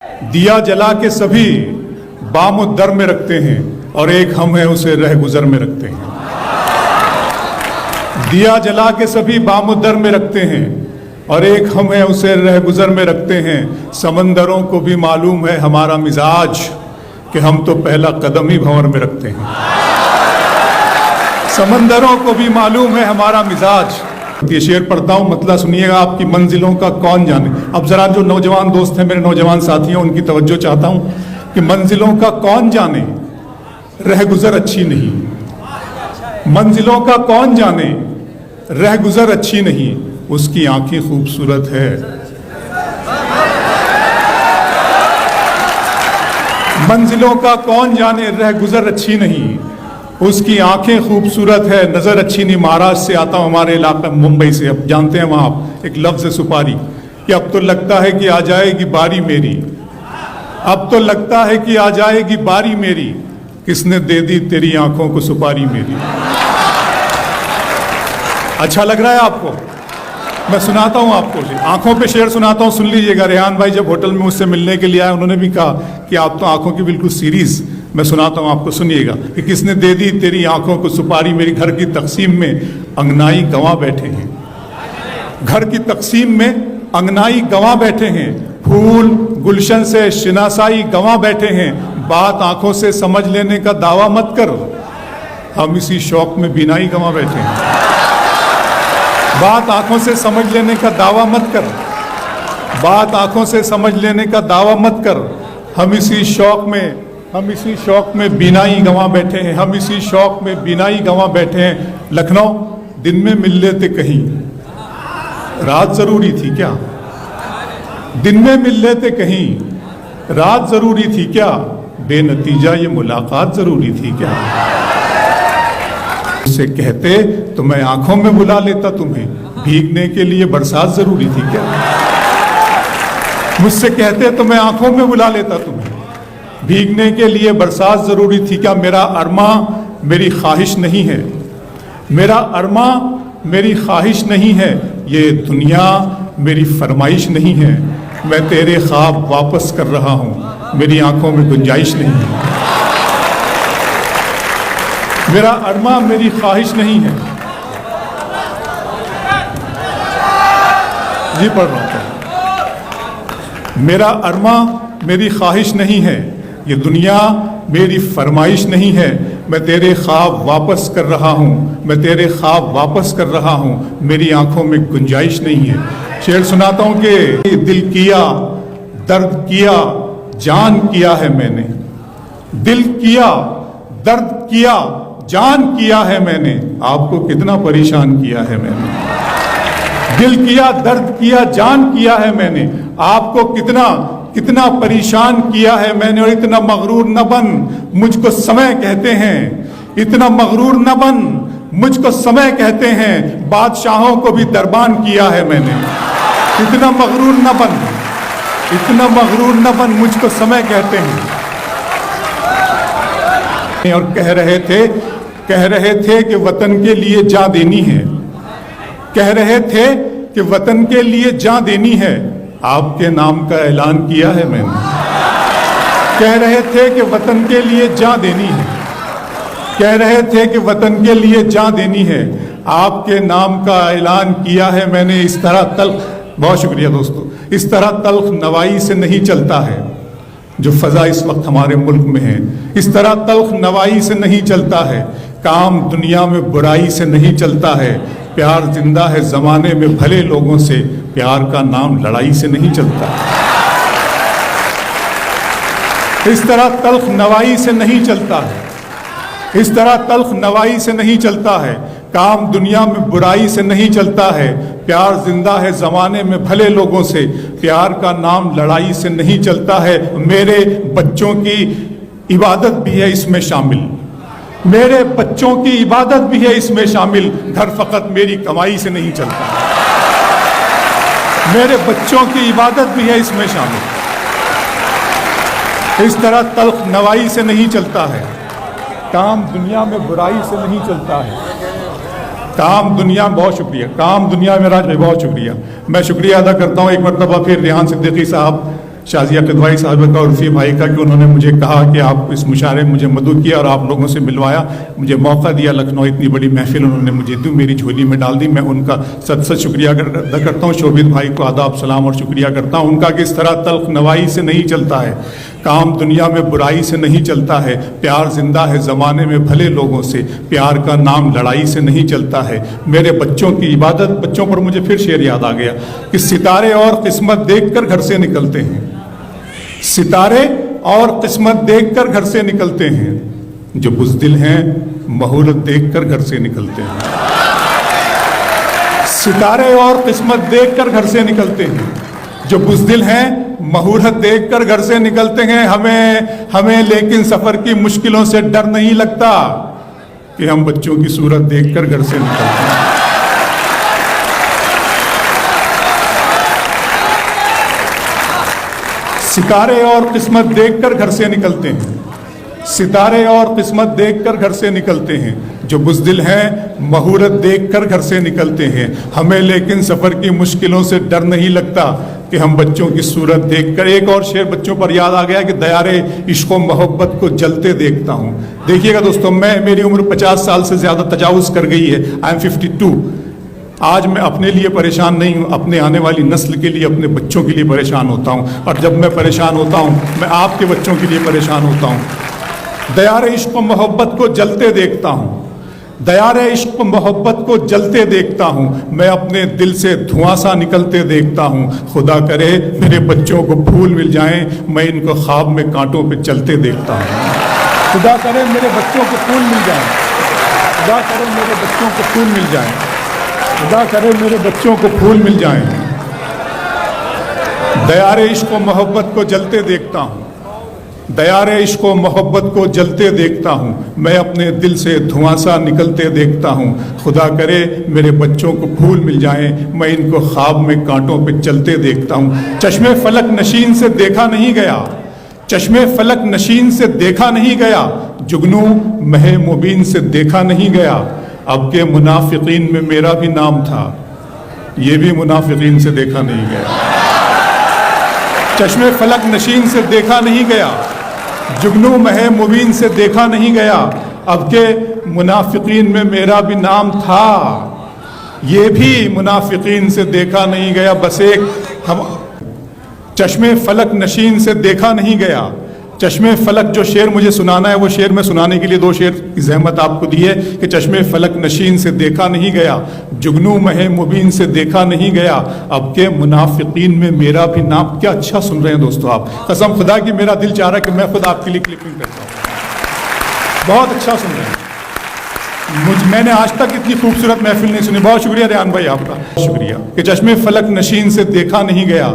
دیا جلا کے سبھی بام و در میں رکھتے ہیں اور ایک ہم ہیں اسے رہ گزر میں رکھتے ہیں. دیا جلا کے سبھی بام و در میں رکھتے ہیں اور ایک ہم ہیں اسے رہ گزر میں رکھتے ہیں. سمندروں کو بھی معلوم ہے ہمارا مزاج کہ ہم تو پہلا قدم ہی بھنور میں رکھتے ہیں. سمندروں کو بھی معلوم ہے ہمارا مزاج. یہ شعر پڑھتا ہوں، مطلب سنیے گا. آپ کی منزلوں کا کون جانے. اب ذرا جو نوجوان دوست ہیں، میرے نوجوان ساتھی ہیں، ان کی توجہ چاہتا ہوں کہ منزلوں کا کون جانے رہ گزر اچھی نہیں. منزلوں کا کون جانے رہ گزر اچھی نہیں، اس کی آنکھیں خوبصورت ہے. منزلوں کا کون جانے رہ گزر اچھی نہیں، اس کی آنکھیں خوبصورت ہے، نظر اچھی نہیں. مہاراشٹر سے آتا ہوں، ہمارے علاقہ ممبئی سے. اب جانتے ہیں وہاں ایک لفظ ہے سپاری، کہ اب تو لگتا ہے کہ آ جائے گی باری میری. اب تو لگتا ہے کہ آ جائے گی باری میری، کس نے دے دی تیری آنکھوں کو سپاری میری. اچھا لگ رہا ہے آپ کو؟ میں سناتا ہوں آپ کو، آنکھوں پہ شعر سناتا ہوں، سن لیجئے گا. ریحان بھائی جب ہوٹل میں مجھ سے ملنے کے لیے آئے، انہوں نے بھی کہا کہ آپ تو آنکھوں کی بالکل سیریز. میں سناتا ہوں آپ کو، سنیے گا کہ کس نے دے دی تیری آنکھوں کو سپاری میری. گھر کی تقسیم میں انگنائی گواہ بیٹھے ہیں. گھر کی تقسیم میں انگنائی گواہ بیٹھے ہیں. پھول گلشن سے شناسائی گواہ بیٹھے ہیں. بات آنکھوں سے سمجھ لینے کا دعویٰ مت کر، ہم اسی شوق میں بینائی گواہ بیٹھے ہیں. بات آنکھوں سے سمجھ لینے کا دعویٰ مت کر، بات آنکھوں سے سمجھ لینے کا دعویٰ مت کر، ہم اسی شوق میں بینائی گواہ بیٹھے ہیں. ہم اسی شوق میں بینائی گواہ بیٹھے ہیں. لکھنؤ دن میں مل لیتے کہیں، رات ضروری تھی کیا. دن میں مل لیتے کہیں، رات ضروری تھی کیا. بے نتیجہ یہ ملاقات ضروری تھی کیا. مجھ سے کہتے تو میں آنکھوں میں بلا لیتا تمہیں، بھیگنے کے لیے برسات ضروری تھی کیا. مجھ سے کہتے تو میں آنکھوں میں بلا لیتا تمہیں، بھیگنے کے لیے برسات ضروری تھی کیا. میرا ارماں میری خواہش نہیں ہے، میرا ارماں میری خواہش نہیں ہے. یہ دنیا میری فرمائش نہیں ہے. میں تیرے خواب واپس کر رہا ہوں، میری آنکھوں میں گنجائش نہیں ہے. میرا ارماں میری خواہش نہیں ہے. جی پڑھ رہا ہوں. میرا ارماں میری خواہش نہیں ہے، یہ دنیا میری فرمائش نہیں ہے. میں تیرے خواب واپس کر رہا ہوں، میں تیرے خواب واپس کر رہا ہوں، میری آنکھوں میں گنجائش نہیں ہے. شعر سناتا ہوں کہ دل کیا درد کیا جان کیا ہے میں نے. دل کیا درد کیا جان کیا ہے میں نے. آپ کو کتنا پریشان کیا ہے میں نے. دل کیا درد کیا جان کیا ہے میں نے. آپ کو کتنا پریشان کیا ہے میں نے. اور اتنا مغرور نہ بن مجھ کو سمے کہتے ہیں، اتنا مغرور نہ بن مجھ کو سمے کہتے ہیں. بادشاہوں کو بھی دربان کیا ہے میں نے. اتنا مغرور نہ بن، اتنا مغرور نہ بن مجھ کو سمے کہتے ہیں. اور کہہ رہے تھے کہ وطن کے لیے جان دینی ہے. کہہ رہے تھے کہ وطن کے لیے جان دینی ہے. آپ کے نام کا اعلان کیا ہے میں نے. کہہ رہے تھے کہ وطن کے لیے جان دینی ہے. کہہ رہے تھے کہ وطن کے لیے جان دینی ہے. آپ کے نام کا اعلان کیا ہے میں نے. اس طرح تلخ، بہت شکریہ دوستو، اس طرح تلخ نوائی سے نہیں چلتا ہے جو فضا اس وقت ہمارے ملک میں ہے. اس طرح تلخ نوائی سے نہیں چلتا ہے. کام دنیا میں برائی سے نہیں چلتا ہے. پیار زندہ ہے زمانے میں بھلے لوگوں سے. پیار کا نام لڑائی سے نہیں چلتا. اس طرح تلخ نوائی سے نہیں چلتا ہے. اس طرح تلخ نوائی سے نہیں چلتا ہے. کام دنیا میں برائی سے نہیں چلتا ہے. پیار زندہ ہے زمانے میں بھلے لوگوں سے. پیار کا نام لڑائی سے نہیں چلتا ہے. میرے بچوں کی عبادت بھی ہے اس میں شامل. میرے بچوں کی عبادت بھی ہے اس میں شامل. گھر فقط میری کمائی سے نہیں چلتا. میرے بچوں کی عبادت بھی ہے اس میں شامل. اس طرح تلخ نوائی سے نہیں چلتا ہے. کام دنیا میں برائی سے نہیں چلتا ہے. کام دنیا، بہت شکریہ، کام دنیا میں راج بھائی بہت شکریہ. میں شکریہ ادا کرتا ہوں ایک مرتبہ پھر ریحان صدیقی صاحب شازیہ قدوائی صاحبہ کا اور رفیع بھائی کا کہ انہوں نے مجھے کہا کہ آپ اس مشاعرے میں مجھے مدعو کیا اور آپ لوگوں سے ملوایا، مجھے موقع دیا لکھنؤ، اتنی بڑی محفل انہوں نے مجھے دی، میری جھولی میں ڈال دی. میں ان کا ست شکریہ ادا کرتا ہوں. شوبھت بھائی کو آداب سلام اور شکریہ کرتا ہوں ان کا کہ اس طرح تلخ نوائی سے نہیں چلتا ہے، کام دنیا میں برائی سے نہیں چلتا ہے، پیار زندہ ہے زمانے میں بھلے لوگوں سے، پیار کا نام لڑائی سے نہیں چلتا ہے. میرے بچوں کی عبادت، بچوں پر مجھے پھر شعر یاد آ گیا کہ ستارے اور قسمت دیکھ کر گھر سے نکلتے ہیں، ستارے اور قسمت دیکھ کر گھر سے نکلتے ہیں، جو بزدل ہیں مہورت دیکھ کر گھر سے نکلتے ہیں. ستارے اور قسمت دیکھ کر گھر سے نکلتے ہیں، جو بزدل ہیں مہورت دیکھ کر گھر سے نکلتے ہیں. ہمیں لیکن سفر کی مشکلوں سے ڈر نہیں لگتا کہ ہم بچوں کی صورت دیکھ کر گھر سے نکلتے ہیں. ستارے اور قسمت دیکھ کر گھر سے نکلتے ہیں، ستارے اور قسمت دیکھ کر گھر سے نکلتے ہیں، جو بزدل ہیں مہورت دیکھ کر گھر سے نکلتے ہیں. ہمیں لیکن سفر کی مشکلوں سے ڈر نہیں لگتا کہ ہم بچوں کی صورت دیکھ کر. ایک اور شعر بچوں پر یاد آ گیا کہ دیارے عشق و محبت کو جلتے دیکھتا ہوں. دیکھیے گا دوستوں، میری عمر 50 سال سے زیادہ تجاوز کر گئی ہے. I am 52. آج میں اپنے لیے پریشان نہیں ہوں، اپنے آنے والی نسل کے لیے، اپنے بچوں کے لیے پریشان ہوتا ہوں. اور جب میں پریشان ہوتا ہوں میں آپ کے بچوں کے لیے پریشان ہوتا ہوں. دیار عشق و محبت کو جلتے دیکھتا ہوں، دیار عشق و محبت کو جلتے دیکھتا ہوں، میں اپنے دل سے دھواں سا نکلتے دیکھتا ہوں. خدا کرے میرے بچوں کو پھول مل جائیں، میں ان کو خواب میں کانٹوں پہ چلتے دیکھتا ہوں. خدا کرے میرے بچوں کو پھول مل جائیں، خدا کرے میرے بچوں کو پھول مل جائیں، خدا کرے میرے بچوں کو پھول مل جائیں. دیار عشق و محبت کو جلتے دیکھتا ہوں، دیار عشق و محبت کو جلتے دیکھتا ہوں، میں اپنے دل سے دھواں سا نکلتے دیکھتا ہوں. خدا کرے میرے بچوں کو پھول مل جائیں، میں ان کو خواب میں کانٹوں پہ چلتے دیکھتا ہوں. چشمے فلک نشین سے دیکھا نہیں گیا، چشمے فلک نشین سے دیکھا نہیں گیا، جگنو مہ مبین سے دیکھا نہیں گیا. اب کے منافقین میں میرا بھی نام تھا، یہ بھی منافقین سے دیکھا نہیں گیا. چشمے فلک نشین سے دیکھا نہیں گیا، جگنو مہ مبین سے دیکھا نہیں گیا. اب کے منافقین میں میرا بھی نام تھا، یہ بھی منافقین سے دیکھا نہیں گیا. بس ایک چشمے فلک نشین سے دیکھا نہیں گیا. چشمے فلک جو شعر مجھے سنانا ہے وہ شعر میں سنانے کے لیے 2 شعر کی زحمت آپ کو دی ہے کہ چشمے فلک نشین سے دیکھا نہیں گیا، جگنو مہ مبین سے دیکھا نہیں گیا. اب کے منافقین میں میرا بھی نام. کیا اچھا سن رہے ہیں دوستو آپ، قسم خدا کی میرا دل چاہ رہا ہے کہ میں خود آپ کے لیے کلپنگ کرتا ہوں. بہت اچھا سن رہے ہیں. میں نے آج تک اتنی خوبصورت محفل نہیں سنی. بہت شکریہ ریان بھائی آپ کا، شکریہ. کہ چشمے فلک نشین سے دیکھا نہیں گیا،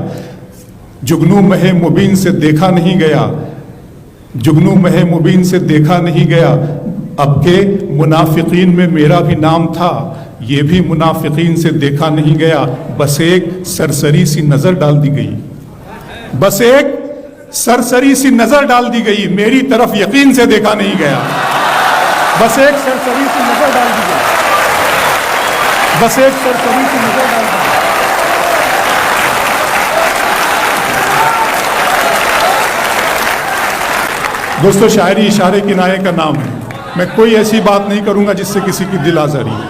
جگنو مہ مبین سے دیکھا نہیں گیا، جگنو مہ مبین سے دیکھا نہیں گیا. اب کے منافقین میں میرا بھی نام تھا، یہ بھی منافقین سے دیکھا نہیں گیا. بس ایک سرسری سی نظر ڈال دی گئی، بس ایک سرسری سی نظر ڈال دی گئی، میری طرف یقین سے دیکھا نہیں گیا. بس ایک سرسری سی نظر ڈال دی گئی، بس ایک سرسری سی نظر ڈال دی گئی. دوستو، شاعری اشارے کنایے کا نام ہے. میں کوئی ایسی بات نہیں کروں گا جس سے کسی کی دل آزاری ہے.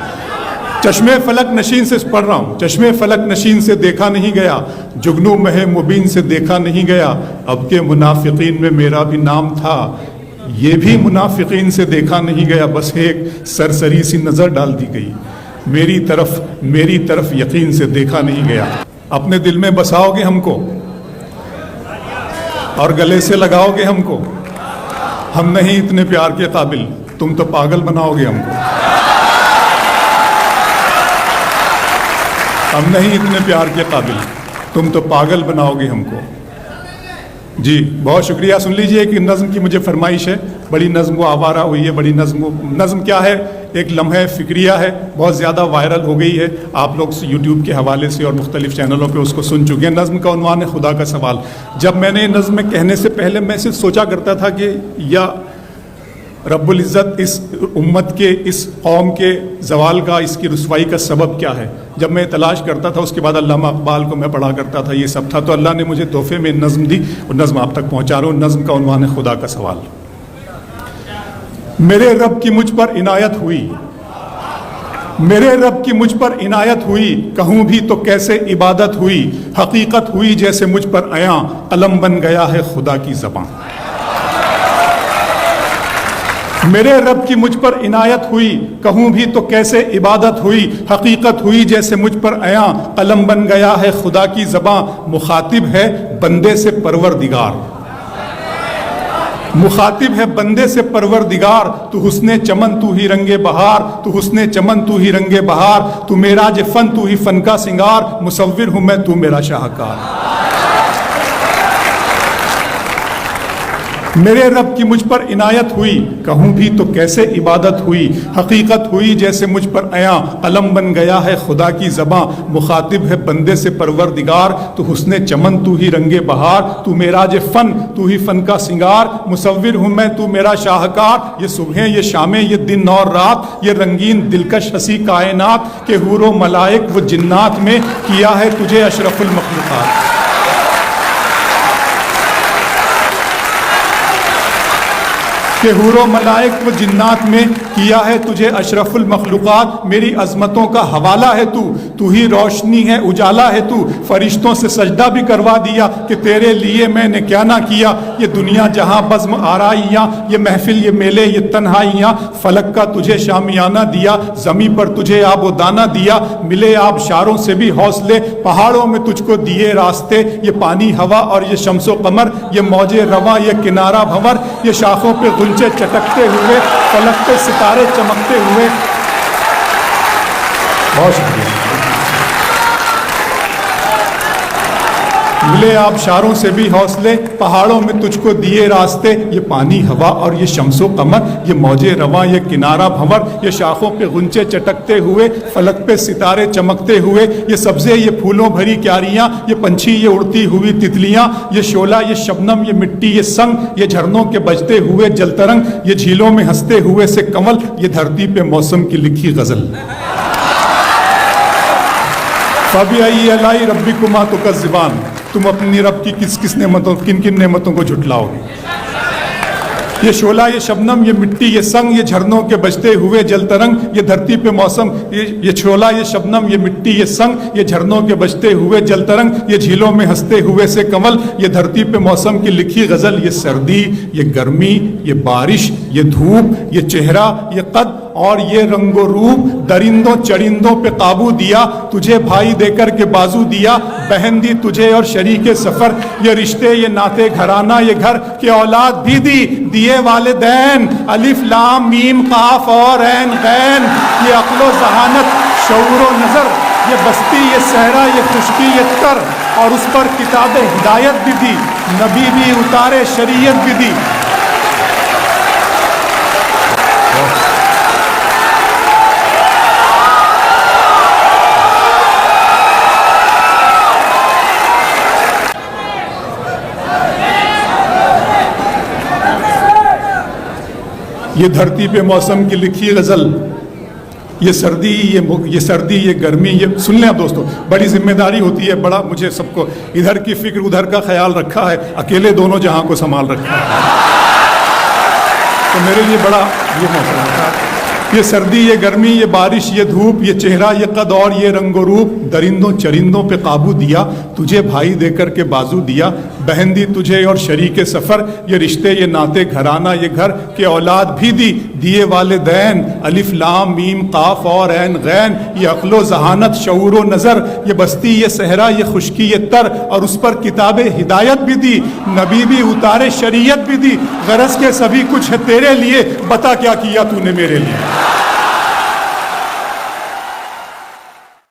چشمے فلک نشین سے پڑھ رہا ہوں، چشمے فلک نشین سے دیکھا نہیں گیا، جگنو مہ مبین سے دیکھا نہیں گیا. اب کے منافقین میں میرا بھی نام تھا، یہ بھی منافقین سے دیکھا نہیں گیا. بس ایک سرسری سی نظر ڈال دی گئی، میری طرف یقین سے دیکھا نہیں گیا. اپنے دل میں بساؤ گے ہم کو اور گلے سے لگاؤ گے ہم کو. ہم نہیں اتنے پیار کے قابل، تم تو پاگل بناؤ گے ہم کو. ہم نہیں اتنے پیار کے قابل، تم تو پاگل بناؤ گے ہم کو. جی بہت شکریہ. سن لیجئے کہ نظم کی مجھے فرمائش ہے. بڑی نظم وہ آوارہ ہوئی ہے. بڑی نظم کیا ہے؟ ایک لمحہ فکریہ ہے، بہت زیادہ وائرل ہو گئی ہے. آپ لوگ یوٹیوب کے حوالے سے اور مختلف چینلوں پہ اس کو سن چکے ہیں. نظم کا عنوان ہے خدا کا سوال. جب میں نے نظم میں کہنے سے پہلے میں صرف سوچا کرتا تھا کہ یا رب العزت اس امت کے اس قوم کے زوال کا اس کی رسوائی کا سبب کیا ہے؟ جب میں تلاش کرتا تھا اس کے بعد علامہ اقبال کو میں پڑھا کرتا تھا، یہ سب تھا، تو اللہ نے مجھے تحفے میں نظم دی اور نظم آپ تک پہنچا رہا ہوں۔ نظم کا عنوان ہے خدا کا سوال۔ میرے رب کی مجھ پر عنایت ہوئی، میرے رب کی مجھ پر عنایت ہوئی، کہوں بھی تو کیسے عبادت ہوئی، حقیقت ہوئی جیسے مجھ پر عیاں، قلم بن گیا ہے خدا کی زبان۔ میرے رب کی مجھ پر عنایت ہوئی، کہوں بھی تو کیسے عبادت ہوئی، حقیقت ہوئی جیسے مجھ پر عیاں، قلم بن گیا ہے خدا کی زبان۔ مخاطب ہے بندے سے پروردگار، مخاطب ہے بندے سے پروردگار، تو حسن چمن تو ہی رنگ بہار، تو حسن چمن تو ہی رنگ بہار، تو معراج فن تو ہی فن کا سنگار، مصور ہوں میں تو میرا شاہکار۔ میرے رب کی مجھ پر عنایت ہوئی، کہوں بھی تو کیسے عبادت ہوئی، حقیقت ہوئی جیسے مجھ پر عیاں، قلم بن گیا ہے خدا کی زباں۔ مخاطب ہے بندے سے پروردگار، تو حسن چمن تو ہی رنگ بہار، تو معراج فن تو ہی فن کا سنگار، مصور ہوں میں تو میرا شاہکار۔ یہ صبحیں یہ شامیں یہ دن اور رات، یہ رنگین دلکش ہنسی کائنات، کہ حور و ملائک و جنات میں کیا ہے تجھے اشرف المخلوقات۔ کہ حور و ملائک و جنات میں کیا ہے تجھے اشرف المخلوقات۔ میری عظمتوں کا حوالہ ہے تو ہی روشنی ہے اجالا ہے تو، فرشتوں سے سجدہ بھی کروا دیا کہ تیرے لیے میں نے کیا نہ کیا۔ یہ دنیا جہاں بزم آرائیاں، یہ محفل یہ میلے یہ تنہائیاں، فلک کا تجھے شامیانہ دیا، زمین پر تجھے آب و دانہ دیا، ملے آبشاروں سے بھی حوصلے، پہاڑوں میں تجھ کو دیے راستے، یہ پانی ہوا اور یہ شمس و قمر، یہ موج رواں یہ کنارہ بھنور، یہ شاخوں پہ غنچے چٹکتے ہوئے، فلک پہ ستارے چمکتے ہوئے۔ بہت شکریہ۔ ملے آبشاروں سے بھی حوصلے، پہاڑوں میں تجھ کو دیے راستے، یہ پانی ہوا اور یہ شمس و قمر، یہ موج رواں یہ کنارہ بھنور، یہ شاخوں پہ غنچے چٹکتے ہوئے، فلک پہ ستارے چمکتے ہوئے، یہ سبزے یہ پھولوں بھری کیاریاں، یہ پنچھی یہ اڑتی ہوئی تتلیاں، یہ شعلہ یہ شبنم یہ مٹی یہ سنگ، یہ جھرنوں کے بجتے ہوئے جل ترنگ، یہ جھیلوں میں ہنستے ہوئے سے کنول، یہ دھرتی پہ موسم کی لکھی غزل۔ فَبِأَيِّ آلَاءِ رَبِّكُمَا تُكَذِّبَانِ، تم اپنی رب کی کس کس نعمتوں کن کن نعمتوں کو جھٹلاؤ گے۔ یہ شعلہ یہ شبنم یہ مٹی یہ سنگ، یہ جھرنوں کے بجتے ہوئے جل ترنگ، یہ دھرتی پہ موسم، یہ شعلہ یہ شبنم یہ مٹی یہ سنگ، یہ جھرنوں کے بجتے ہوئے جل ترنگ، یہ جھیلوں میں ہنستے ہوئے سے کنول، یہ دھرتی پہ موسم کی لکھی غزل۔ یہ سردی یہ گرمی یہ بارش یہ دھوپ یہ چہرہ یہ قد اور یہ رنگ و روپ، درندوں چرندوں پہ قابو دیا، تجھے بھائی دے کر کے بازو دیا، بہن دی تجھے اور شریک سفر، یہ رشتے یہ ناتے گھرانہ یہ گھر، کہ اولاد بھی دیے والدین، الف لام میم قاف اور عین غین، یہ عقل و ذہانت شعور و نظر، یہ بستی یہ صحرا یہ خشکی یہ تر، اور اس پر کتاب ہدایت بھی دی، نبی بھی اتارے شریعت بھی دی۔ یہ دھرتی پہ موسم کی لکھی غزل، یہ سردی یہ گرمی، یہ سن لیں آپ دوستو، بڑی ذمہ داری ہوتی ہے، بڑا مجھے سب کو ادھر کی فکر ادھر کا خیال رکھا ہے، اکیلے دونوں جہاں کو سنبھال رکھا ہے، تو میرے لیے بڑا یہ موسم ہے۔ یہ سردی یہ گرمی یہ بارش یہ دھوپ، یہ چہرہ یہ قد اور یہ رنگ و روپ، درندوں چرندوں پہ قابو دیا، تجھے بھائی دے کر کے بازو دیا، بہن دی تجھے اور شریک سفر، یہ رشتے یہ ناتے گھرانہ یہ گھر، کہ اولاد بھی دیے والدین، الف لام میم قاف اور عین غین، یہ عقل و ذہانت شعور و نظر، یہ بستی یہ صحرا یہ خشکی یہ تر، اور اس پر کتاب ہدایت بھی دی، نبی بھی اتارے شریعت بھی دی، غرض کے سبھی کچھ ہے تیرے لیے، بتا کیا کیا تو نے میرے لیے۔